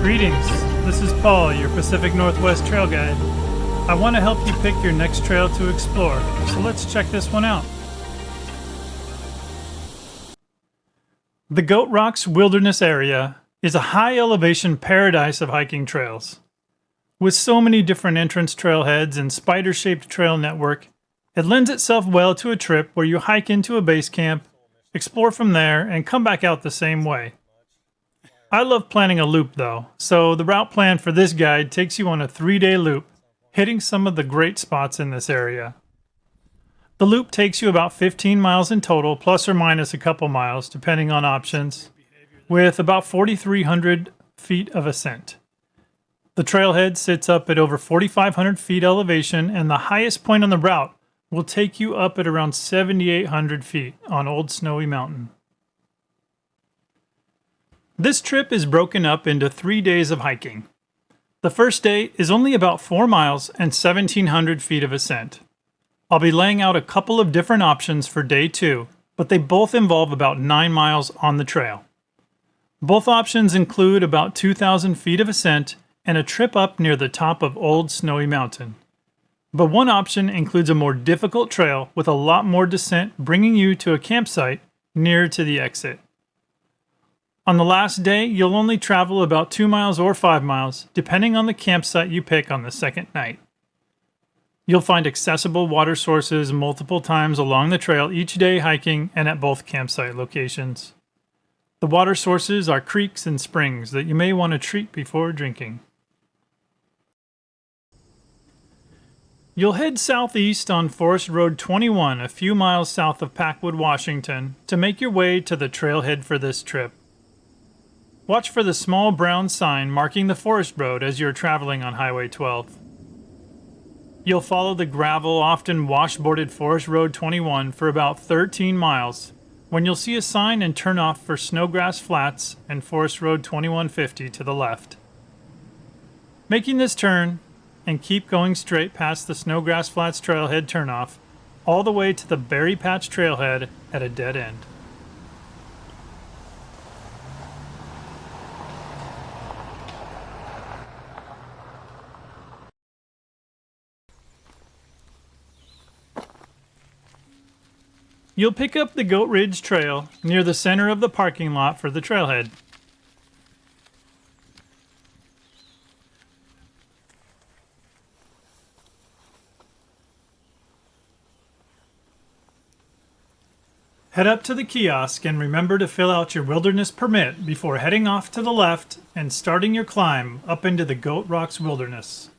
Greetings, this is Paul, your Pacific Northwest trail guide. I want to help you pick your next trail to explore, so let's check this one out. The Goat Rocks Wilderness Area is a high elevation paradise of hiking trails. With so many different entrance trailheads and spider-shaped trail network, it lends itself well to a trip where you hike into a base camp, explore from there, and come back out the same way. I love planning a loop though, so the route plan for this guide takes you on a 3-day loop, hitting some of the great spots in this area. The loop takes you about 15 miles in total, plus or minus a couple miles, depending on options, with about 4,300 feet of ascent. The trailhead sits up at over 4,500 feet elevation, and the highest point on the route will take you up at around 7,800 feet on Old Snowy Mountain. This trip is broken up into 3 days of hiking. The first day is only about 4 miles and 1,700 feet of ascent. I'll be laying out a couple of different options for day 2, but they both involve about 9 miles on the trail. Both options include about 2,000 feet of ascent and a trip up near the top of Old Snowy Mountain. But one option includes a more difficult trail with a lot more descent, bringing you to a campsite nearer to the exit. On the last day, you'll only travel about 2 miles or 5 miles, depending on the campsite you pick on the second night. You'll find accessible water sources multiple times along the trail each day hiking and at both campsite locations. The water sources are creeks and springs that you may want to treat before drinking. You'll head southeast on Forest Road 21 a few miles south of Packwood, Washington, to make your way to the trailhead for this trip. Watch for the small brown sign marking the forest road as you're traveling on Highway 12. You'll follow the gravel, often washboarded Forest Road 21 for about 13 miles, when you'll see a sign and turn off for Snowgrass Flats and Forest Road 2150 to the left. Making this turn, and keep going straight past the Snowgrass Flats trailhead turnoff, all the way to the Berry Patch trailhead at a dead end. You'll pick up the Goat Ridge Trail near the center of the parking lot for the trailhead. Head up to the kiosk and remember to fill out your wilderness permit before heading off to the left and starting your climb up into the Goat Rocks Wilderness.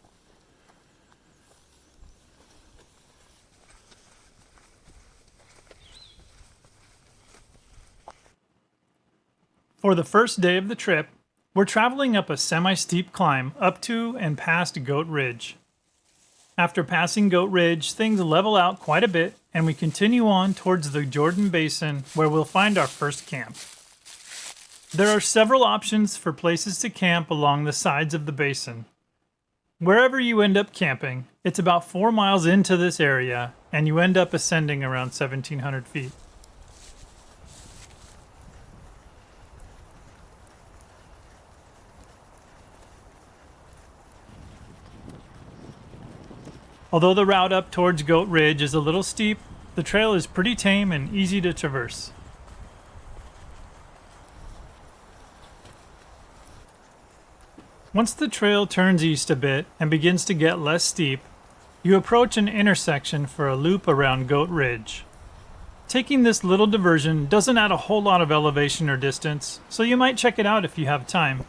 For the first day of the trip, we're traveling up a semi-steep climb up to and past Goat Ridge. After passing Goat Ridge, things level out quite a bit, and we continue on towards the Jordan Basin, where we'll find our first camp. There are several options for places to camp along the sides of the basin. Wherever you end up camping, it's about 4 miles into this area, and you end up ascending around 1,700 feet. Although the route up towards Goat Ridge is a little steep, the trail is pretty tame and easy to traverse. Once the trail turns east a bit and begins to get less steep, you approach an intersection for a loop around Goat Ridge. Taking this little diversion doesn't add a whole lot of elevation or distance, so you might check it out if you have time.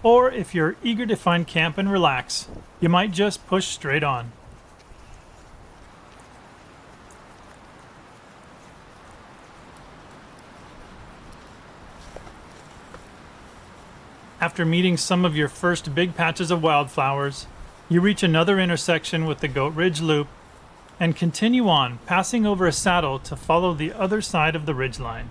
Or if you're eager to find camp and relax, you might just push straight on. After meeting some of your first big patches of wildflowers, you reach another intersection with the Goat Ridge Loop and continue on, passing over a saddle to follow the other side of the ridgeline.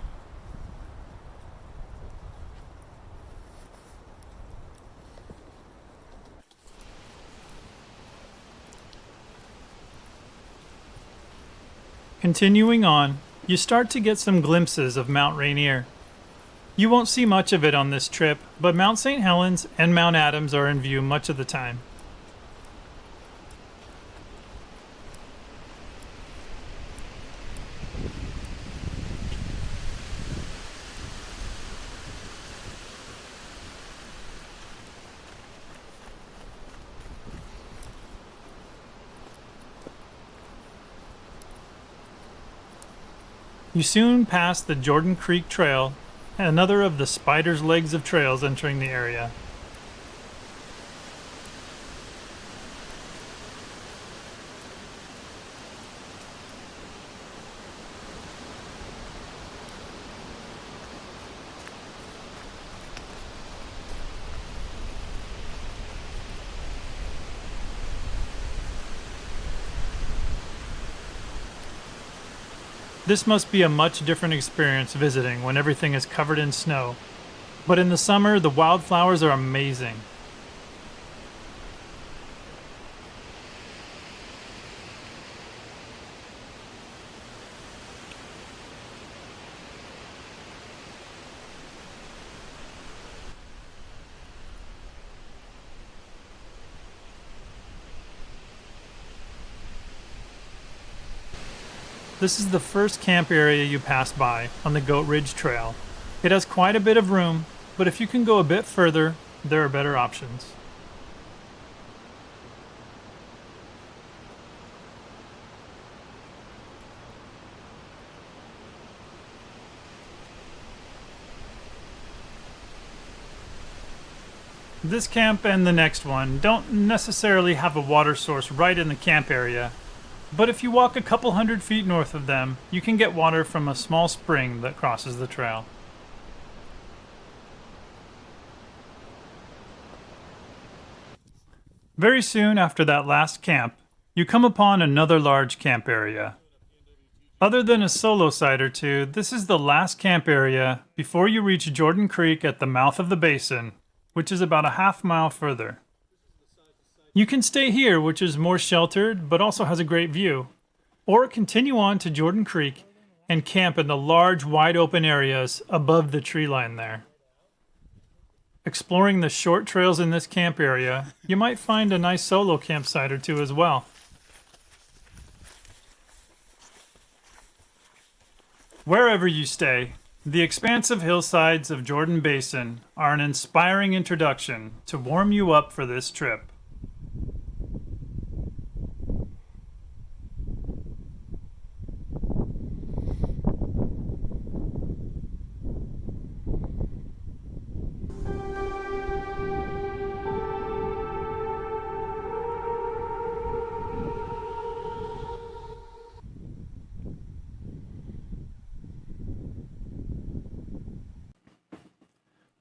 Continuing on, you start to get some glimpses of Mount Rainier. You won't see much of it on this trip, but Mount St. Helens and Mount Adams are in view much of the time. You soon pass the Jordan Creek Trail, another of the spider's legs of trails entering the area. This must be a much different experience visiting when everything is covered in snow, but in the summer the wildflowers are amazing. This is the first camp area you pass by on the Goat Ridge Trail. It has quite a bit of room, but if you can go a bit further, there are better options. This camp and the next one don't necessarily have a water source right in the camp area, but if you walk a couple hundred feet north of them, you can get water from a small spring that crosses the trail. Very soon after that last camp, you come upon another large camp area. Other than a solo site or two, this is the last camp area before you reach Jordan Creek at the mouth of the basin, which is about a half-mile further. You can stay here, which is more sheltered but also has a great view, or continue on to Jordan Creek and camp in the large wide open areas above the tree line there. Exploring the short trails in this camp area, you might find a nice solo campsite or two as well. Wherever you stay, the expansive hillsides of Jordan Basin are an inspiring introduction to warm you up for this trip.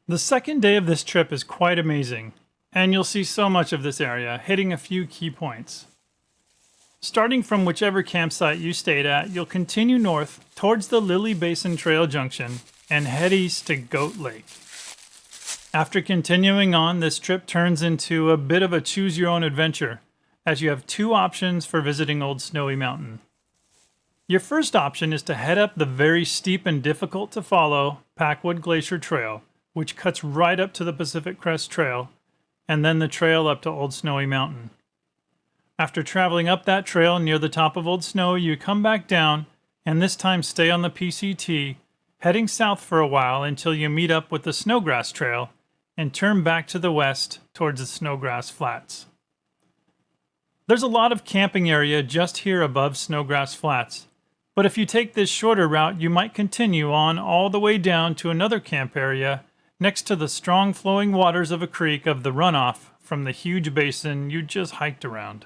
The second day of this trip is quite amazing, and you'll see so much of this area, hitting a few key points. Starting from whichever campsite you stayed at, you'll continue north towards the Lily Basin Trail Junction and head east to Goat Lake. After continuing on, this trip turns into a bit of a choose-your-own-adventure, as you have two options for visiting Old Snowy Mountain. Your first option is to head up the very steep and difficult-to-follow Packwood Glacier Trail, which cuts right up to the Pacific Crest Trail, and then the trail up to Old Snowy Mountain. After traveling up that trail near the top of Old Snowy, you come back down, and this time stay on the PCT, heading south for a while until you meet up with the Snowgrass Trail, and turn back to the west towards the Snowgrass Flats. There's a lot of camping area just here above Snowgrass Flats, but if you take this shorter route, you might continue on all the way down to another camp area next to the strong flowing waters of a creek of the runoff from the huge basin you just hiked around.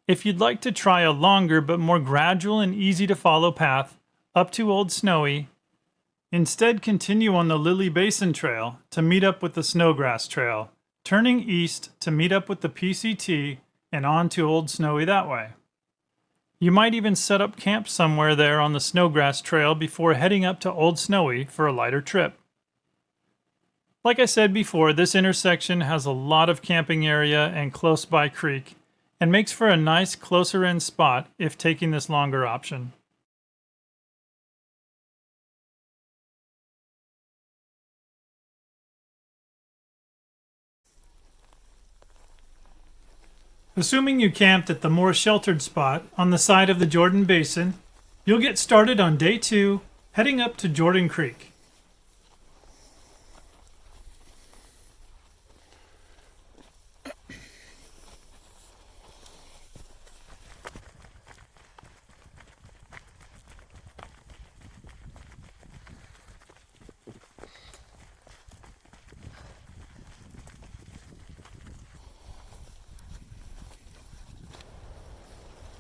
If you'd like to try a longer but more gradual and easy to follow path up to Old Snowy, instead continue on the Lily Basin Trail to meet up with the Snowgrass Trail, turning east to meet up with the PCT and on to Old Snowy that way. You might even set up camp somewhere there on the Snowgrass Trail before heading up to Old Snowy for a lighter trip. Like I said before, this intersection has a lot of camping area and close by creek, and makes for a nice closer in spot if taking this longer option. Assuming you camped at the more sheltered spot on the side of the Jordan Basin, you'll get started on day 2, heading up to Jordan Creek.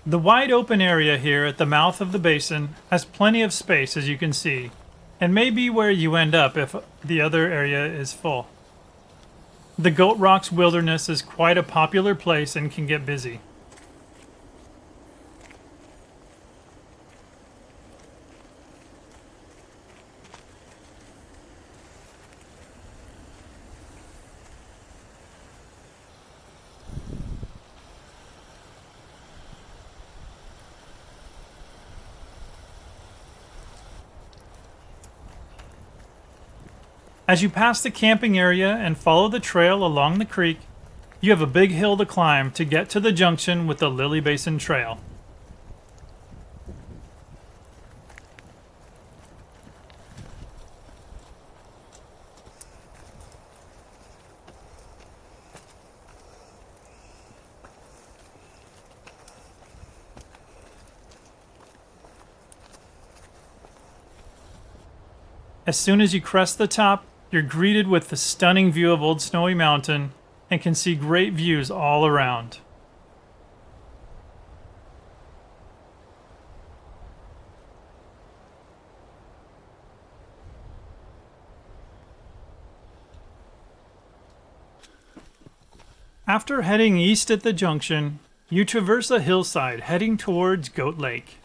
The wide open area here at the mouth of the basin has plenty of space, as you can see, and may be where you end up if the other area is full. The Goat Rocks Wilderness is quite a popular place and can get busy. As you pass the camping area and follow the trail along the creek, you have a big hill to climb to get to the junction with the Lily Basin Trail. As soon as you crest the top, you're greeted with the stunning view of Old Snowy Mountain and can see great views all around. After heading east at the junction, you traverse a hillside heading towards Goat Lake.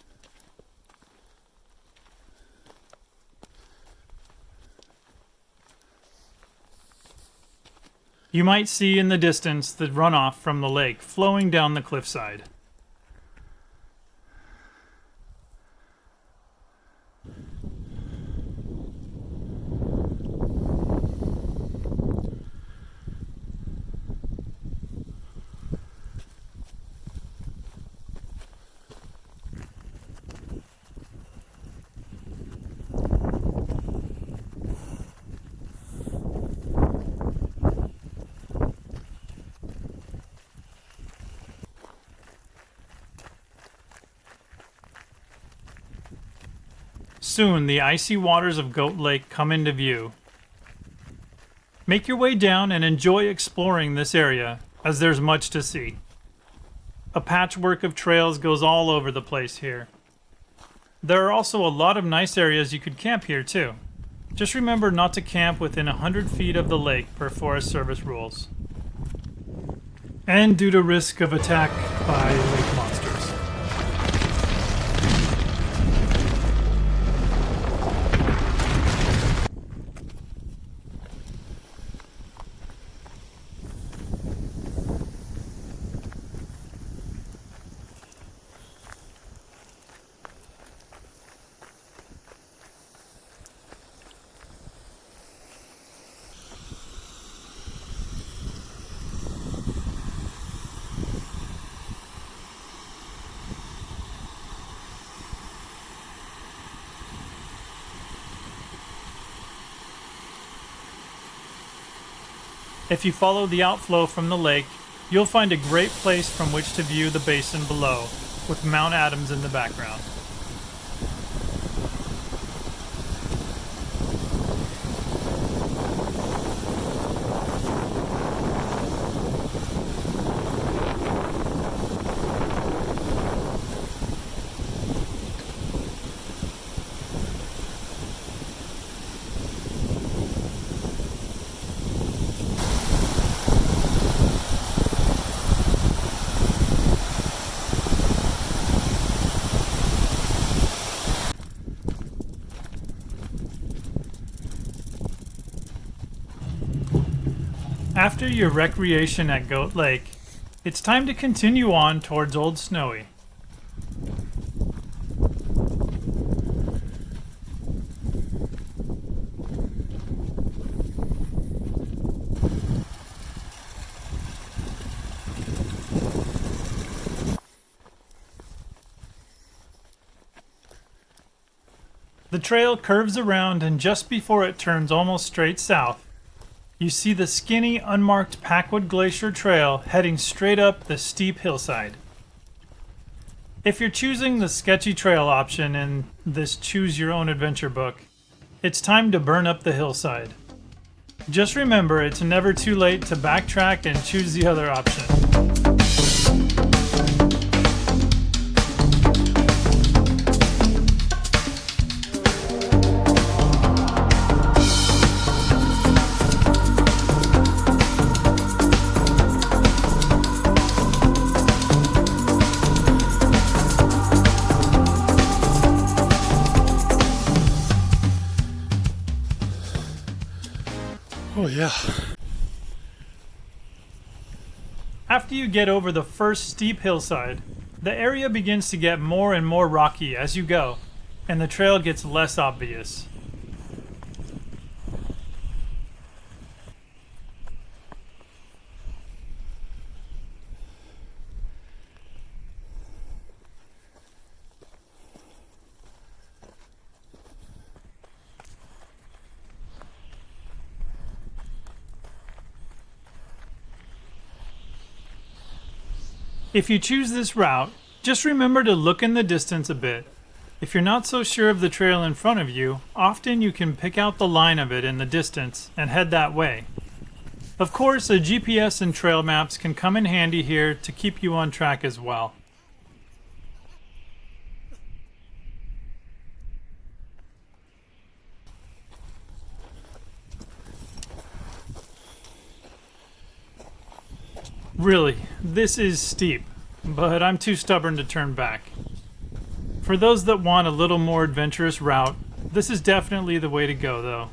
You might see in the distance the runoff from the lake flowing down the cliffside. Soon, the icy waters of Goat Lake come into view. Make your way down and enjoy exploring this area, as there's much to see. A patchwork of trails goes all over the place here. There are also a lot of nice areas you could camp here too. Just remember not to camp within 100 feet of the lake per Forest Service rules. And due to risk of attack by lake monsters. If you follow the outflow from the lake, you'll find a great place from which to view the basin below, with Mount Adams in the background. After your recreation at Goat Lake, it's time to continue on towards Old Snowy. The trail curves around, and just before it turns almost straight south, you see the skinny, unmarked Packwood Glacier Trail heading straight up the steep hillside. If you're choosing the sketchy trail option in this Choose Your Own Adventure book, it's time to burn up the hillside. Just remember, it's never too late to backtrack and choose the other option. Oh yeah. After you get over the first steep hillside, the area begins to get more and more rocky as you go, and the trail gets less obvious. If you choose this route, just remember to look in the distance a bit. If you're not so sure of the trail in front of you, often you can pick out the line of it in the distance and head that way. Of course, a GPS and trail maps can come in handy here to keep you on track as well. Really, this is steep, but I'm too stubborn to turn back. For those that want a little more adventurous route, this is definitely the way to go though.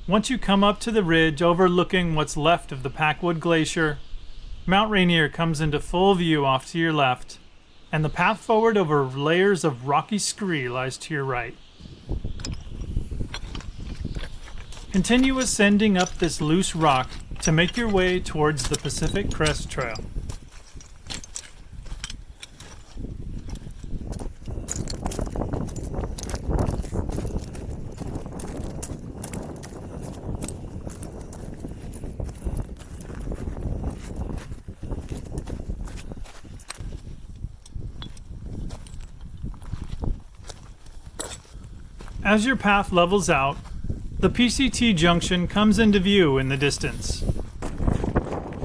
Once you come up to the ridge overlooking what's left of the Packwood Glacier, Mount Rainier comes into full view off to your left, and the path forward over layers of rocky scree lies to your right. Continue ascending up this loose rock to make your way towards the Pacific Crest Trail. As your path levels out, the PCT junction comes into view in the distance.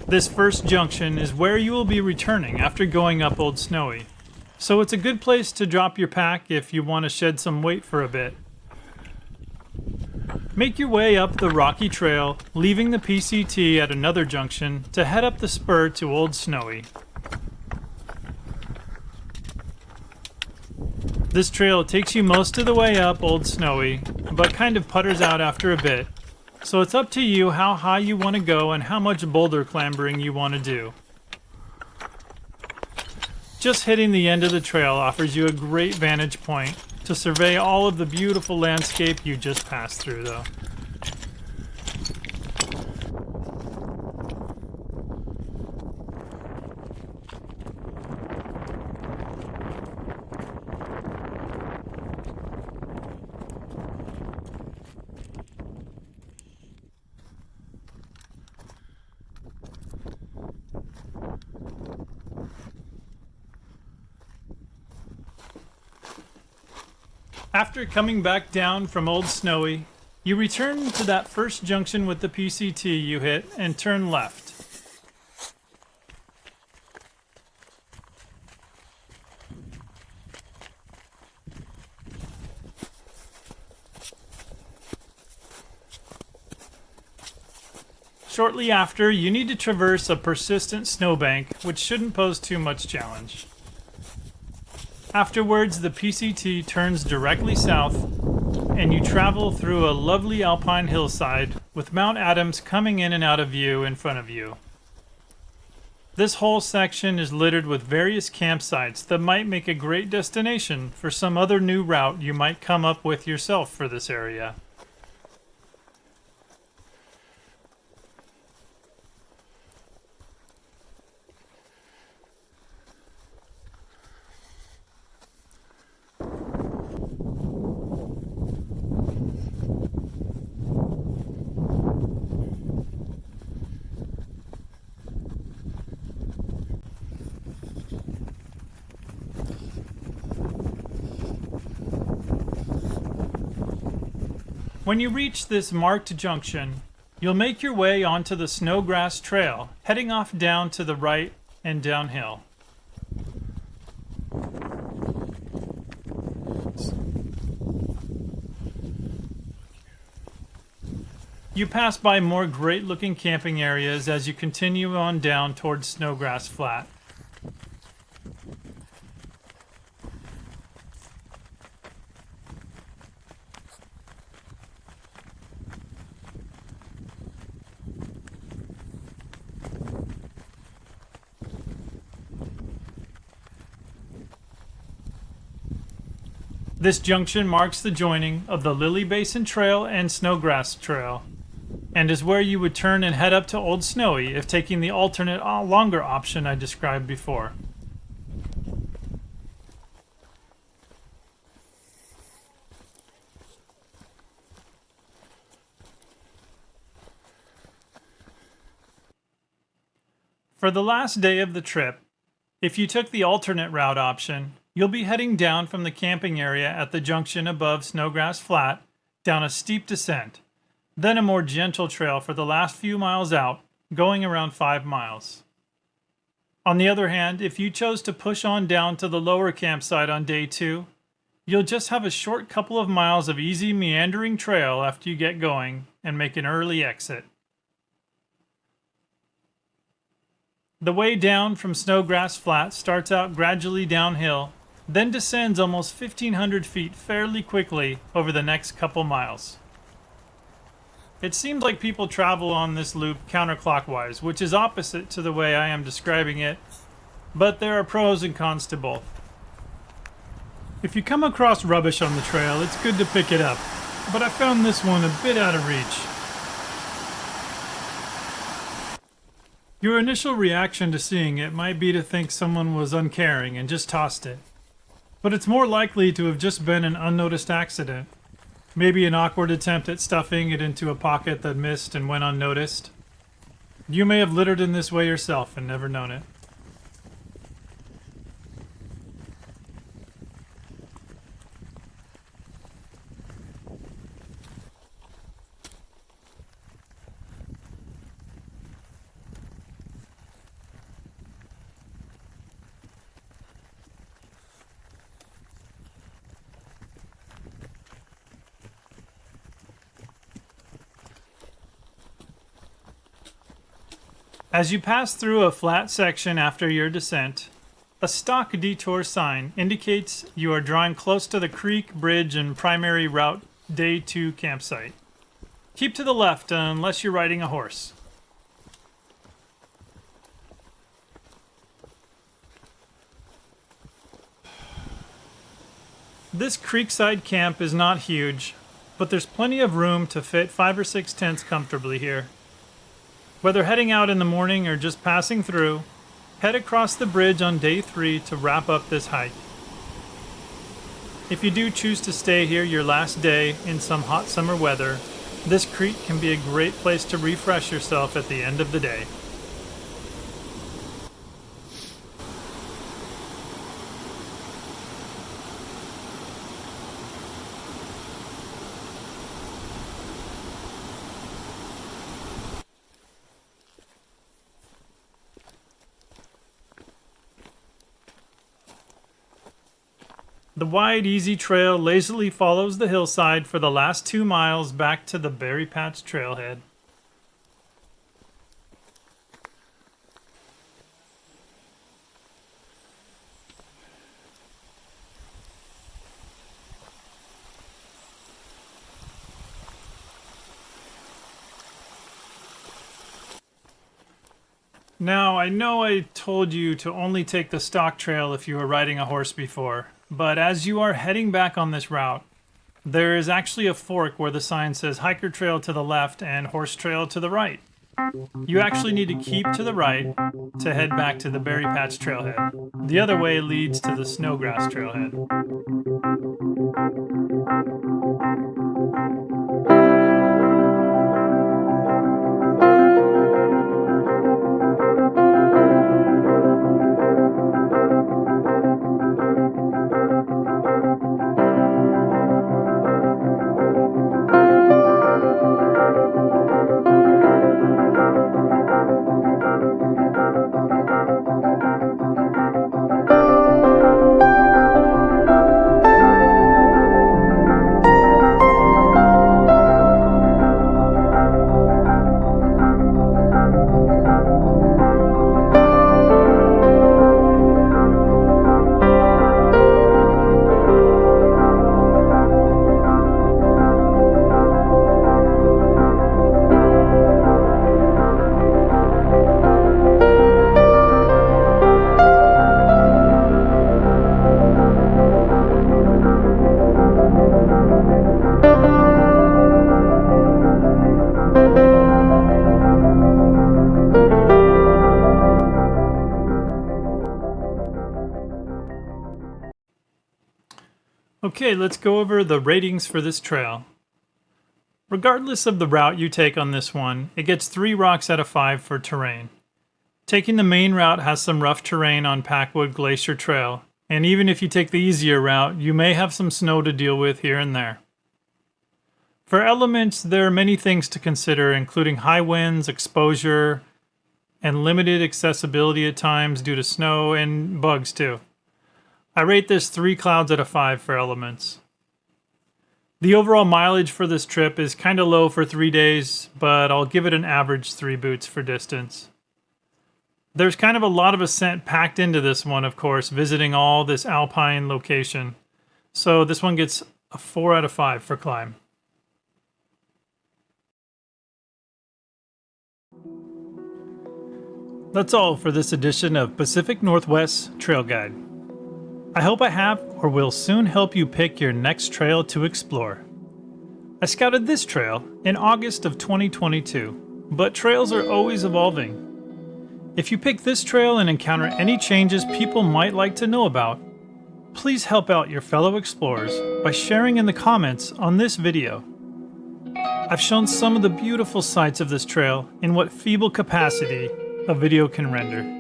This first junction is where you will be returning after going up Old Snowy, so it's a good place to drop your pack if you want to shed some weight for a bit. Make your way up the rocky trail, leaving the PCT at another junction to head up the spur to Old Snowy. This trail takes you most of the way up Old Snowy, but kind of putters out after a bit, so it's up to you how high you want to go and how much boulder clambering you want to do. Just hitting the end of the trail offers you a great vantage point to survey all of the beautiful landscape you just passed through though. After coming back down from Old Snowy, you return to that first junction with the PCT you hit and turn left. Shortly after, you need to traverse a persistent snowbank, which shouldn't pose too much challenge. Afterwards, the PCT turns directly south, and you travel through a lovely alpine hillside with Mount Adams coming in and out of view in front of you. This whole section is littered with various campsites that might make a great destination for some other new route you might come up with yourself for this area. When you reach this marked junction, you'll make your way onto the Snowgrass Trail, heading off down to the right and downhill. You pass by more great-looking camping areas as you continue on down towards Snowgrass Flat. This junction marks the joining of the Lily Basin Trail and Snowgrass Trail, and is where you would turn and head up to Old Snowy if taking the alternate longer option I described before. For the last day of the trip, if you took the alternate route option, you'll be heading down from the camping area at the junction above Snowgrass Flat down a steep descent, then a more gentle trail for the last few miles out, going around 5 miles. On the other hand, if you chose to push on down to the lower campsite on day 2, you'll just have a short couple of miles of easy meandering trail after you get going and make an early exit. The way down from Snowgrass Flat starts out gradually downhill, then descends almost 1,500 feet fairly quickly over the next couple miles. It seems like people travel on this loop counterclockwise, which is opposite to the way I am describing it, but there are pros and cons to both. If you come across rubbish on the trail, it's good to pick it up, but I found this one a bit out of reach. Your initial reaction to seeing it might be to think someone was uncaring and just tossed it. But it's more likely to have just been an unnoticed accident. Maybe an awkward attempt at stuffing it into a pocket that missed and went unnoticed. You may have littered in this way yourself and never known it. As you pass through a flat section after your descent, a stock detour sign indicates you are drawing close to the creek, bridge, and primary route Day 2 campsite. Keep to the left unless you're riding a horse. This creekside camp is not huge, but there's plenty of room to fit 5 or 6 tents comfortably here. Whether heading out in the morning or just passing through, head across the bridge on day 3 to wrap up this hike. If you do choose to stay here your last day in some hot summer weather, this creek can be a great place to refresh yourself at the end of the day. The wide, easy trail lazily follows the hillside for the last 2 miles back to the Berry Patch trailhead. Now, I know I told you to only take the stock trail if you were riding a horse before, but as you are heading back on this route, there is actually a fork where the sign says hiker trail to the left and horse trail to the right. You actually need to keep to the right to head back to the berry patch trailhead. The other way leads to the snowgrass trailhead. Okay, let's go over the ratings for this trail. Regardless of the route you take on this one, it gets 3 rocks out of 5 for terrain. Taking the main route has some rough terrain on Packwood Glacier Trail, and even if you take the easier route, you may have some snow to deal with here and there. For elements, there are many things to consider, including high winds, exposure, and limited accessibility at times due to snow and bugs too. I rate this 3 clouds out of 5 for elements. The overall mileage for this trip is kinda low for 3 days, but I'll give it an average 3 boots for distance. There's kind of a lot of ascent packed into this one, of course, visiting all this alpine location. So this one gets a 4 out of 5 for climb. That's all for this edition of Pacific Northwest Trail Guide. I hope I have or will soon help you pick your next trail to explore. I scouted this trail in August of 2022, but trails are always evolving. If you pick this trail and encounter any changes people might like to know about, please help out your fellow explorers by sharing in the comments on this video. I've shown some of the beautiful sights of this trail in what feeble capacity a video can render.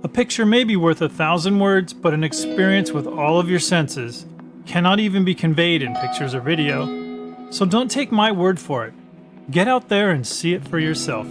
A picture may be worth 1,000 words, but an experience with all of your senses cannot even be conveyed in pictures or video. So don't take my word for it. Get out there and see it for yourself.